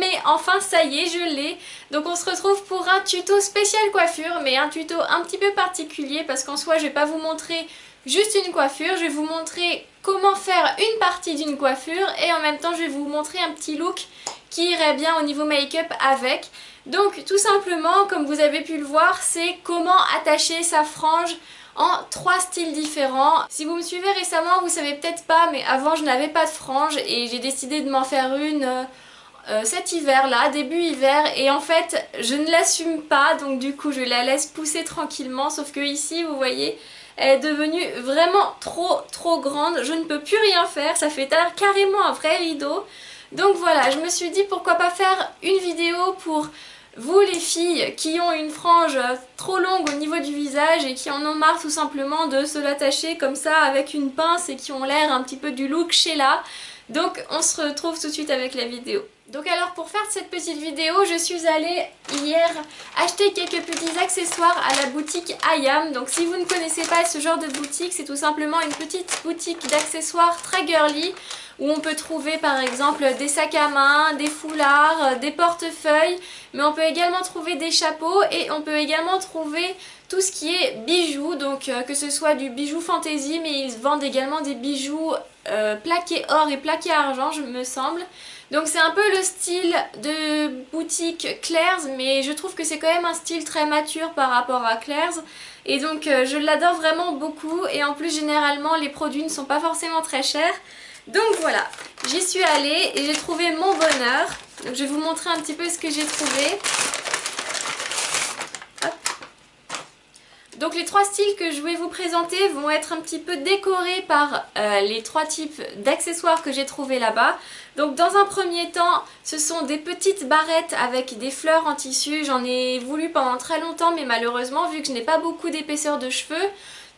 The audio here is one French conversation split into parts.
mais enfin ça y est, je l'ai. Donc on se retrouve pour un tuto spécial coiffure, mais un tuto un petit peu particulier parce qu'en soi je vais pas vous montrer juste une coiffure, je vais vous montrer comment faire une partie d'une coiffure et en même temps je vais vous montrer un petit look qui irait bien au niveau make-up avec. Donc tout simplement, comme vous avez pu le voir, c'est comment attacher sa frange en 3 styles différents. Si vous me suivez récemment, vous savez peut-être pas, mais avant je n'avais pas de frange et j'ai décidé de m'en faire une cet hiver là, début hiver, et en fait je ne l'assume pas, donc du coup je la laisse pousser tranquillement, sauf que ici vous voyez elle est devenue vraiment trop grande, je ne peux plus rien faire, ça fait carrément un vrai rideau. Donc voilà, je me suis dit pourquoi pas faire une vidéo pour vous les filles qui ont une frange trop longue au niveau du visage et qui en ont marre tout simplement de se l'attacher comme ça avec une pince et qui ont l'air un petit peu du look Sheila. Donc on se retrouve tout de suite avec la vidéo. Donc alors pour faire cette petite vidéo, je suis allée hier acheter quelques petits accessoires à la boutique IAM. Donc si vous ne connaissez pas ce genre de boutique, c'est tout simplement une petite boutique d'accessoires très girly où on peut trouver par exemple des sacs à main, des foulards, des portefeuilles, mais on peut également trouver des chapeaux et on peut également trouver tout ce qui est bijoux, donc que ce soit du bijou fantaisie, mais ils vendent également des bijoux plaqués or et plaqués argent, je me semble. Donc c'est un peu le style de boutique Claire's, mais je trouve que c'est quand même un style très mature par rapport à Claire's. Et donc je l'adore vraiment beaucoup, et en plus généralement les produits ne sont pas forcément très chers. Donc voilà, j'y suis allée et j'ai trouvé mon bonheur. Donc je vais vous montrer un petit peu ce que j'ai trouvé. Hop. Donc les 3 styles que je vais vous présenter vont être un petit peu décorés par les 3 types d'accessoires que j'ai trouvés là-bas. Donc dans un premier temps, ce sont des petites barrettes avec des fleurs en tissu. J'en ai voulu pendant très longtemps, mais malheureusement, vu que je n'ai pas beaucoup d'épaisseur de cheveux,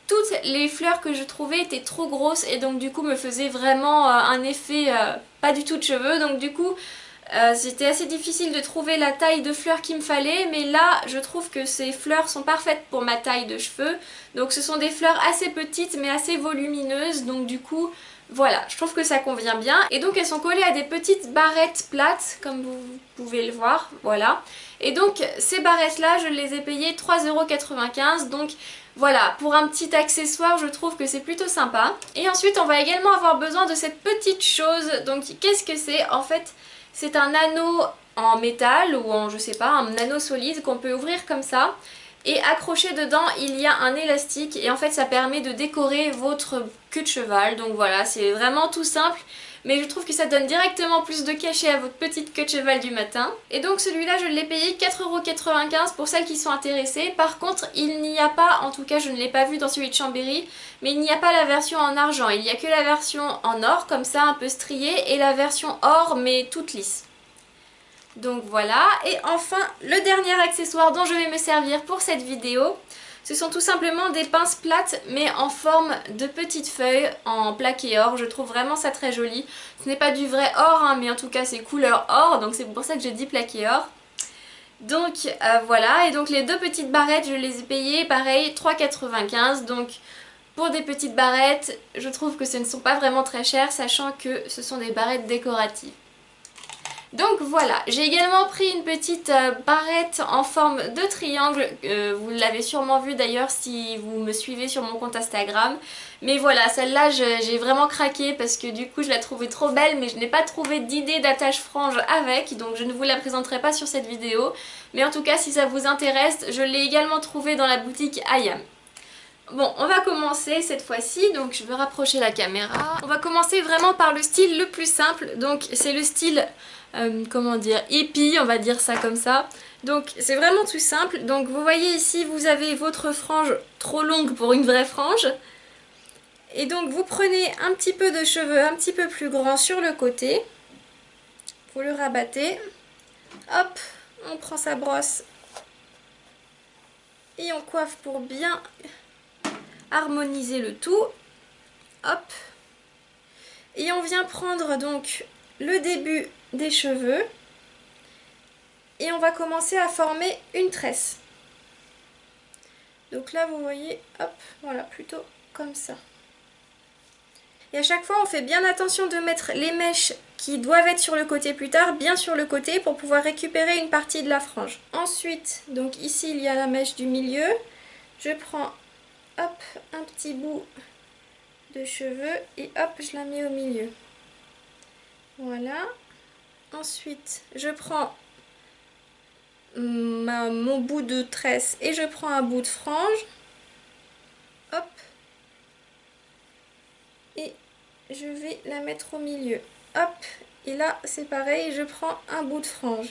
toutes les fleurs que je trouvais étaient trop grosses et donc du coup me faisaient vraiment un effet pas du tout de cheveux. Donc du coup c'était assez difficile de trouver la taille de fleurs qu'il me fallait, mais là je trouve que ces fleurs sont parfaites pour ma taille de cheveux. Donc ce sont des fleurs assez petites mais assez volumineuses, donc du coup voilà, je trouve que ça convient bien. Et donc elles sont collées à des petites barrettes plates comme vous pouvez le voir, voilà. Et donc ces barrettes là je les ai payées 3,95 €, donc voilà, pour un petit accessoire, je trouve que c'est plutôt sympa. Et ensuite, on va également avoir besoin de cette petite chose. Donc, qu'est-ce que c'est? En fait, c'est un anneau en métal ou en, je sais pas, un anneau solide qu'on peut ouvrir comme ça. Et accroché dedans, il y a un élastique. Et en fait, ça permet de décorer votre queue de cheval. Donc voilà, c'est vraiment tout simple. Mais je trouve que ça donne directement plus de cachet à votre petite queue de cheval du matin. Et donc celui-là je l'ai payé 4,95 € pour celles qui sont intéressées. Par contre il n'y a pas, en tout cas je ne l'ai pas vu dans celui de Chambéry, mais il n'y a pas la version en argent. Il n'y a que la version en or comme ça un peu striée et la version or mais toute lisse. Donc voilà, et enfin le dernier accessoire dont je vais me servir pour cette vidéo, ce sont tout simplement des pinces plates mais en forme de petites feuilles en plaqué or. Je trouve vraiment ça très joli. Ce n'est pas du vrai or hein, mais en tout cas c'est couleur or, donc c'est pour ça que j'ai dit plaqué or. Donc voilà, et donc les 2 petites barrettes je les ai payées pareil 3,95 €. Donc pour des petites barrettes je trouve que ce ne sont pas vraiment très chères, sachant que ce sont des barrettes décoratives. Donc voilà, j'ai également pris une petite barrette en forme de triangle, vous l'avez sûrement vu d'ailleurs si vous me suivez sur mon compte Instagram. Mais voilà, celle-là j'ai vraiment craqué parce que du coup je la trouvais trop belle, mais je n'ai pas trouvé d'idée d'attache frange avec, donc je ne vous la présenterai pas sur cette vidéo. Mais en tout cas si ça vous intéresse, je l'ai également trouvée dans la boutique IAM. Bon, on va commencer cette fois-ci, donc je vais rapprocher la caméra. On va commencer vraiment par le style le plus simple, donc c'est le style, comment dire, hippie, on va dire ça comme ça. Donc c'est vraiment tout simple, donc vous voyez ici vous avez votre frange trop longue pour une vraie frange. Et donc vous prenez un petit peu de cheveux un petit peu plus grands sur le côté, vous le rabattez, hop, on prend sa brosse et on coiffe pour bien harmoniser le tout, hop, et on vient prendre donc le début des cheveux et on va commencer à former une tresse. Donc là vous voyez, hop, voilà, plutôt comme ça. Et à chaque fois on fait bien attention de mettre les mèches qui doivent être sur le côté plus tard, bien sur le côté pour pouvoir récupérer une partie de la frange. Ensuite, donc ici il y a la mèche du milieu, je prends hop un petit bout de cheveux et hop je la mets au milieu. Voilà. Ensuite je prends mon bout de tresse et je prends un bout de frange. Hop. Et je vais la mettre au milieu. Hop. Et là c'est pareil, je prends un bout de frange.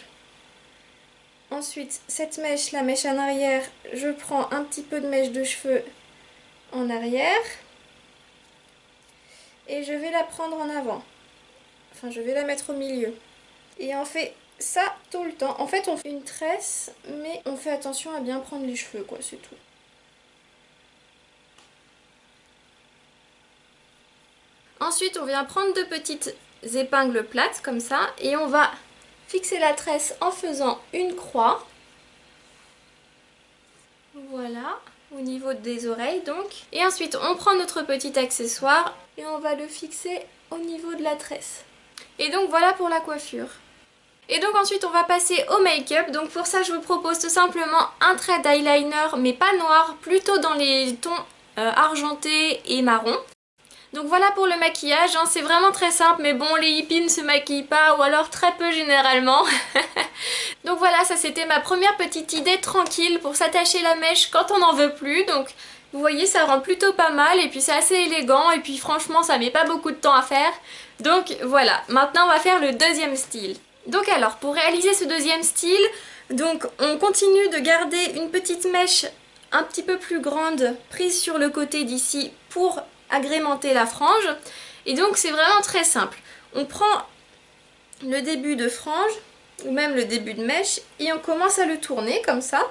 Ensuite cette mèche, la mèche en arrière, je prends un petit peu de mèche de cheveux en arrière. Et je vais la prendre en avant. Enfin je vais la mettre au milieu. Et on fait ça tout le temps. En fait on fait une tresse, mais on fait attention à bien prendre les cheveux quoi, c'est tout. Ensuite on vient prendre deux petites épingles plates comme ça et on va fixer la tresse en faisant une croix. Voilà, au niveau des oreilles donc. Et ensuite on prend notre petit accessoire et on va le fixer au niveau de la tresse. Et donc voilà pour la coiffure. Et donc ensuite on va passer au make-up. Donc pour ça je vous propose tout simplement un trait d'eyeliner mais pas noir, plutôt dans les tons argentés et marron. Donc voilà pour le maquillage, hein. C'est vraiment très simple mais bon les hippies ne se maquillent pas ou alors très peu généralement. Donc voilà, ça c'était ma première petite idée tranquille pour s'attacher la mèche quand on n'en veut plus. Donc vous voyez ça rend plutôt pas mal et puis c'est assez élégant et puis franchement ça met pas beaucoup de temps à faire. Donc voilà, maintenant on va faire le deuxième style. Donc alors pour réaliser ce deuxième style, donc on continue de garder une petite mèche un petit peu plus grande prise sur le côté d'ici pour agrémenter la frange. Et donc c'est vraiment très simple. On prend le début de frange ou même le début de mèche et on commence à le tourner comme ça.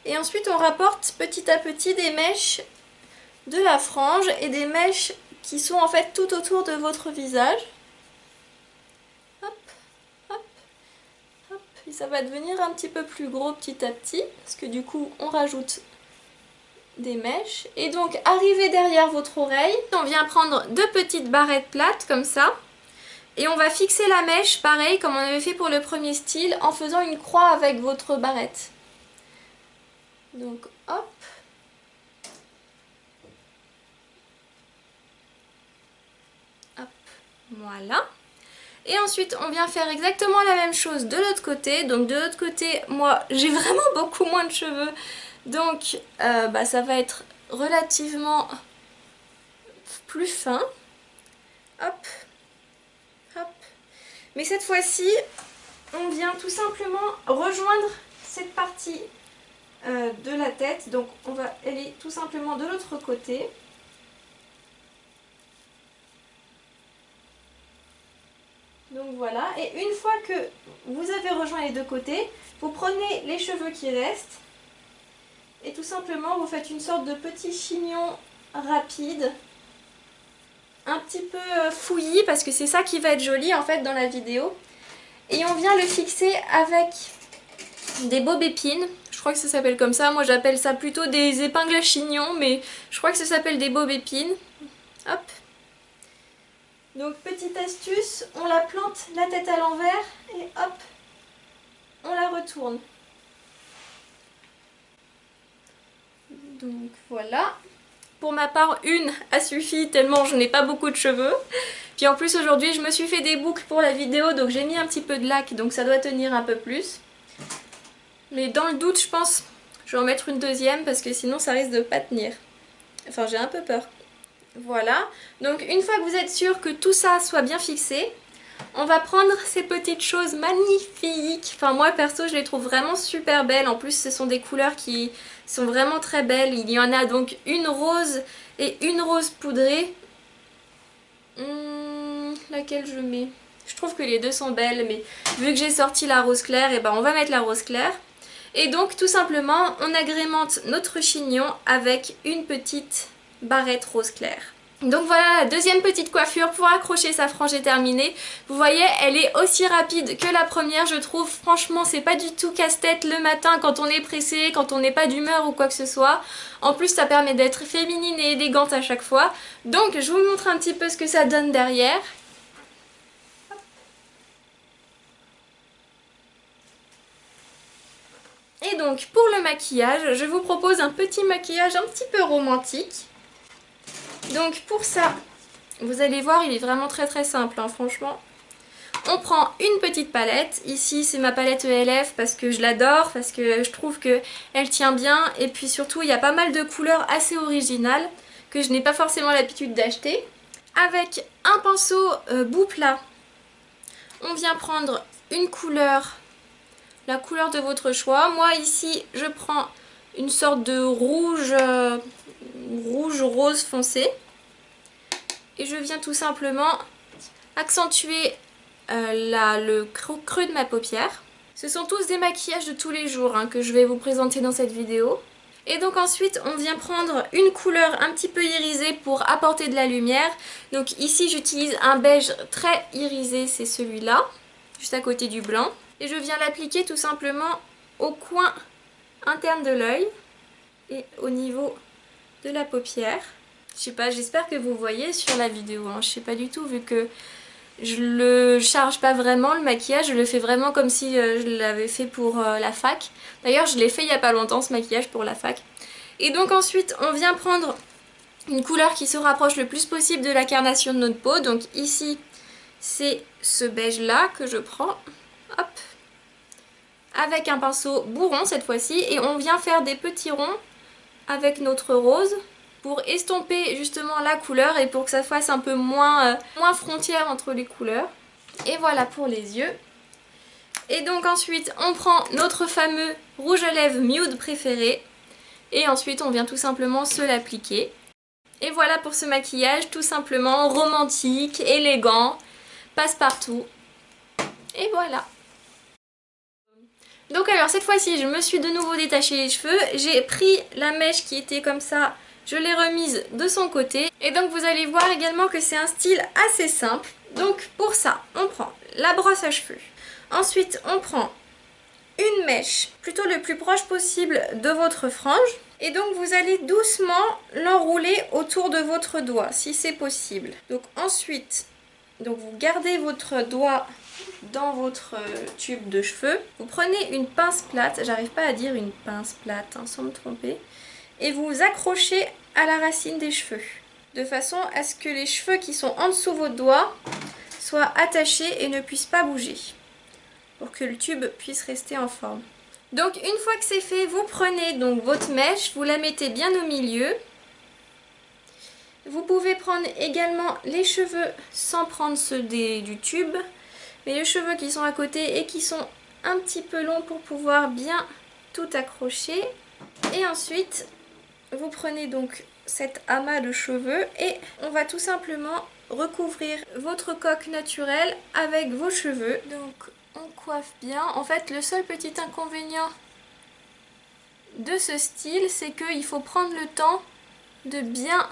Et ensuite on rapporte petit à petit des mèches de la frange et des mèches qui sont en fait tout autour de votre visage. Hop, hop, hop. Et ça va devenir un petit peu plus gros petit à petit parce que du coup on rajoute des mèches. Et donc arrivé derrière votre oreille, on vient prendre deux petites barrettes plates comme ça. Et on va fixer la mèche pareil comme on avait fait pour le premier style en faisant une croix avec votre barrette. Donc hop. Hop, voilà. Et ensuite on vient faire exactement la même chose de l'autre côté. Donc de l'autre côté, moi j'ai vraiment beaucoup moins de cheveux. Donc ça va être relativement plus fin. Hop, hop. Mais cette fois-ci, on vient tout simplement rejoindre cette partie de la tête. Donc on va aller tout simplement de l'autre côté. Donc voilà, et une fois que vous avez rejoint les deux côtés, vous prenez les cheveux qui restent et tout simplement vous faites une sorte de petit chignon rapide, un petit peu fouillis parce que c'est ça qui va être joli en fait dans la vidéo. Et on vient le fixer avec des bobépines, je crois que ça s'appelle comme ça, moi j'appelle ça plutôt des épingles à chignon, mais je crois que ça s'appelle des bobépines. Hop. Donc petite astuce, on la plante la tête à l'envers et hop, on la retourne. Donc voilà. Pour ma part, une a suffi tellement je n'ai pas beaucoup de cheveux. Puis en plus aujourd'hui je me suis fait des boucles pour la vidéo donc j'ai mis un petit peu de lac donc ça doit tenir un peu plus. Mais dans le doute je pense je vais en mettre une deuxième parce que sinon ça risque de pas tenir. Enfin j'ai un peu peur. Voilà, donc une fois que vous êtes sûr que tout ça soit bien fixé, on va prendre ces petites choses magnifiques. Enfin moi perso je les trouve vraiment super belles. En plus ce sont des couleurs qui sont vraiment très belles. Il y en a donc une rose et une rose poudrée. Laquelle je mets? Je trouve que les deux sont belles mais vu que j'ai sorti la rose claire, et ben on va mettre la rose claire. Et donc tout simplement on agrémente notre chignon avec une petite barrette rose claire. Donc voilà, la deuxième petite coiffure pour accrocher sa frange est terminée. Vous voyez, elle est aussi rapide que la première, je trouve. Franchement, c'est pas du tout casse-tête le matin quand on est pressé, quand on n'est pas d'humeur ou quoi que ce soit. En plus, ça permet d'être féminine et élégante à chaque fois. Donc, je vous montre un petit peu ce que ça donne derrière. Hop. donc pour le maquillage, je vous propose un petit maquillage un petit peu romantique. Donc pour ça, vous allez voir, il est vraiment très simple, hein, franchement. On prend une petite palette, ici c'est ma palette ELF parce que je l'adore, parce que je trouve qu'elle tient bien et puis surtout il y a pas mal de couleurs assez originales que je n'ai pas forcément l'habitude d'acheter. Avec un pinceau bout plat, on vient prendre une couleur, la couleur de votre choix. Moi ici je prends une sorte de rouge, rouge rose foncé et je viens tout simplement accentuer le creux de ma paupière. Ce sont tous des maquillages de tous les jours hein, que je vais vous présenter dans cette vidéo. Et donc ensuite on vient prendre une couleur un petit peu irisée pour apporter de la lumière. Donc ici j'utilise un beige très irisé, c'est celui-là, juste à côté du blanc. Et je viens l'appliquer tout simplement au coin interne de l'œil et au niveau de la paupière. Je sais pas, j'espère que vous voyez sur la vidéo, hein. Je sais pas du tout vu que je le charge pas vraiment le maquillage, je le fais vraiment comme si je l'avais fait pour la fac. D'ailleurs je l'ai fait il y a pas longtemps ce maquillage pour la fac. Et donc ensuite on vient prendre une couleur qui se rapproche le plus possible de la carnation de notre peau. Donc ici c'est ce beige là que je prends, hop, avec un pinceau bourron cette fois-ci. Et on vient faire des petits ronds avec notre rose pour estomper justement la couleur et pour que ça fasse un peu moins frontière entre les couleurs. Et voilà pour les yeux. Et donc ensuite on prend notre fameux rouge à lèvres nude préféré et ensuite on vient tout simplement se l'appliquer. Et voilà pour ce maquillage tout simplement romantique, élégant, passe-partout. Et voilà. Donc alors cette fois-ci je me suis de nouveau détaché les cheveux, j'ai pris la mèche qui était comme ça, je l'ai remise de son côté. Et donc vous allez voir également que c'est un style assez simple. Donc pour ça, on prend la brosse à cheveux. Ensuite, on prend une mèche, plutôt le plus proche possible de votre frange. Et donc vous allez doucement l'enrouler autour de votre doigt, si c'est possible. Donc ensuite, vous gardez votre doigt dans votre tube de cheveux. Vous prenez une pince plate, j'arrive pas à dire une pince plate hein, sans me tromper. Et vous accrochez à la racine des cheveux, de façon à ce que les cheveux qui sont en dessous de votre doigt soient attachés et ne puissent pas bouger, pour que le tube puisse rester en forme. Donc une fois que c'est fait, vous prenez donc votre mèche, vous la mettez bien au milieu. Vous pouvez prendre également les cheveux sans prendre ceux du tube, mais les cheveux qui sont à côté et qui sont un petit peu longs pour pouvoir bien tout accrocher. Et ensuite vous prenez donc cet amas de cheveux et on va tout simplement recouvrir votre coque naturelle avec vos cheveux. Donc on coiffe bien. En fait le seul petit inconvénient de ce style c'est qu'il faut prendre le temps de bien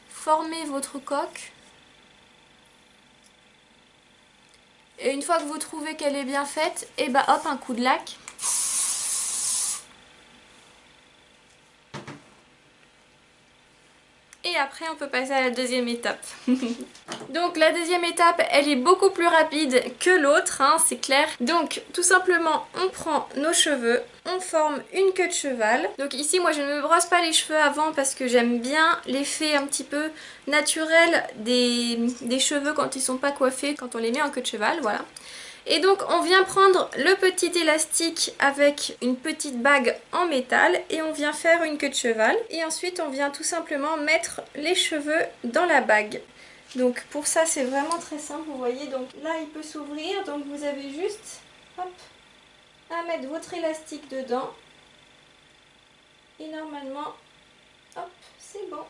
former votre coque. Et une fois que vous trouvez qu'elle est bien faite, et bah hop, un coup de lac. Et après on peut passer à la deuxième étape. Donc la deuxième étape elle est beaucoup plus rapide que l'autre hein, c'est clair. Donc tout simplement on prend nos cheveux, on forme une queue de cheval. Donc ici moi je ne me brosse pas les cheveux avant parce que j'aime bien l'effet un petit peu naturel des cheveux quand ils sont pas coiffés, quand on les met en queue de cheval, voilà. Et donc on vient prendre le petit élastique avec une petite bague en métal et on vient faire une queue de cheval. Et ensuite on vient tout simplement mettre les cheveux dans la bague. Donc pour ça c'est vraiment très simple, vous voyez, donc là il peut s'ouvrir, donc vous avez juste hop, à mettre votre élastique dedans. Et normalement, hop, c'est bon.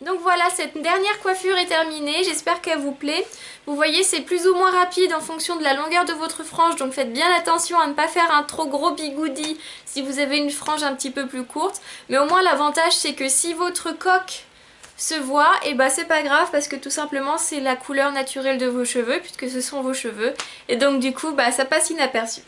Donc voilà, cette dernière coiffure est terminée, j'espère qu'elle vous plaît. Vous voyez, c'est plus ou moins rapide en fonction de la longueur de votre frange, donc faites bien attention à ne pas faire un trop gros bigoudi si vous avez une frange un petit peu plus courte. Mais au moins l'avantage c'est que si votre coque se voit, et bah c'est pas grave parce que tout simplement c'est la couleur naturelle de vos cheveux puisque ce sont vos cheveux. Et donc du coup bah ça passe inaperçu.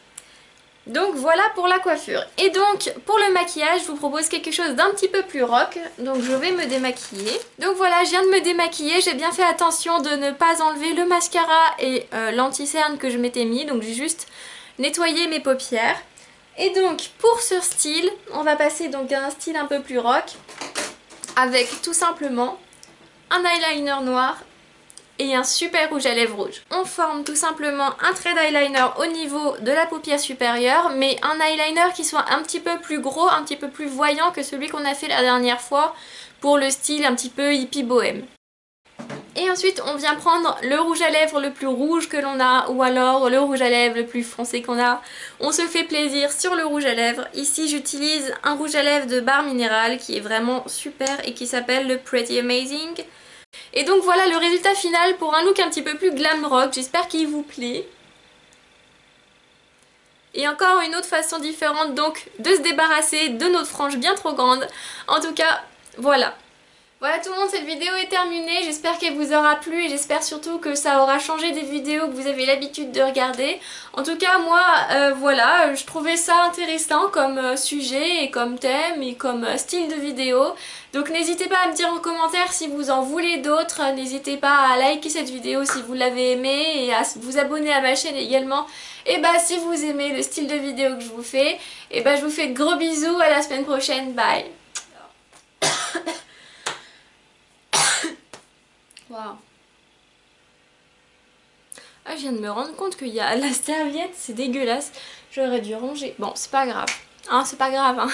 Donc voilà pour la coiffure. Et donc pour le maquillage je vous propose quelque chose d'un petit peu plus rock. Donc je vais me démaquiller. Donc voilà, je viens de me démaquiller. J'ai bien fait attention de ne pas enlever le mascara et l'anti-cerne que je m'étais mis. Donc j'ai juste nettoyer mes paupières. Et donc pour ce style, on va passer donc à un style un peu plus rock avec tout simplement un eyeliner noir et un super rouge à lèvres rouge. On forme tout simplement un trait d'eyeliner au niveau de la paupière supérieure, mais un eyeliner qui soit un petit peu plus gros, un petit peu plus voyant que celui qu'on a fait la dernière fois pour le style un petit peu hippie bohème. Et ensuite on vient prendre le rouge à lèvres le plus rouge que l'on a ou alors le rouge à lèvres le plus foncé qu'on a. On se fait plaisir sur le rouge à lèvres. Ici j'utilise un rouge à lèvres de Barre Minéral qui est vraiment super et qui s'appelle le Pretty Amazing. Et donc voilà le résultat final pour un look un petit peu plus glam rock. J'espère qu'il vous plaît. Et encore une autre façon différente donc de se débarrasser de notre frange bien trop grande. En tout cas voilà. Voilà tout le monde, cette vidéo est terminée, j'espère qu'elle vous aura plu et j'espère surtout que ça aura changé des vidéos que vous avez l'habitude de regarder. En tout cas moi, voilà, je trouvais ça intéressant comme sujet et comme thème et comme style de vidéo. Donc n'hésitez pas à me dire en commentaire si vous en voulez d'autres, n'hésitez pas à liker cette vidéo si vous l'avez aimée et à vous abonner à ma chaîne également. Et bah si vous aimez le style de vidéo que je vous fais, et bah je vous fais de gros bisous, à la semaine prochaine, bye. Waouh. Ah, je viens de me rendre compte qu'il y a la serviette, c'est dégueulasse. J'aurais dû ranger. Bon, c'est pas grave. Hein, c'est pas grave. Hein.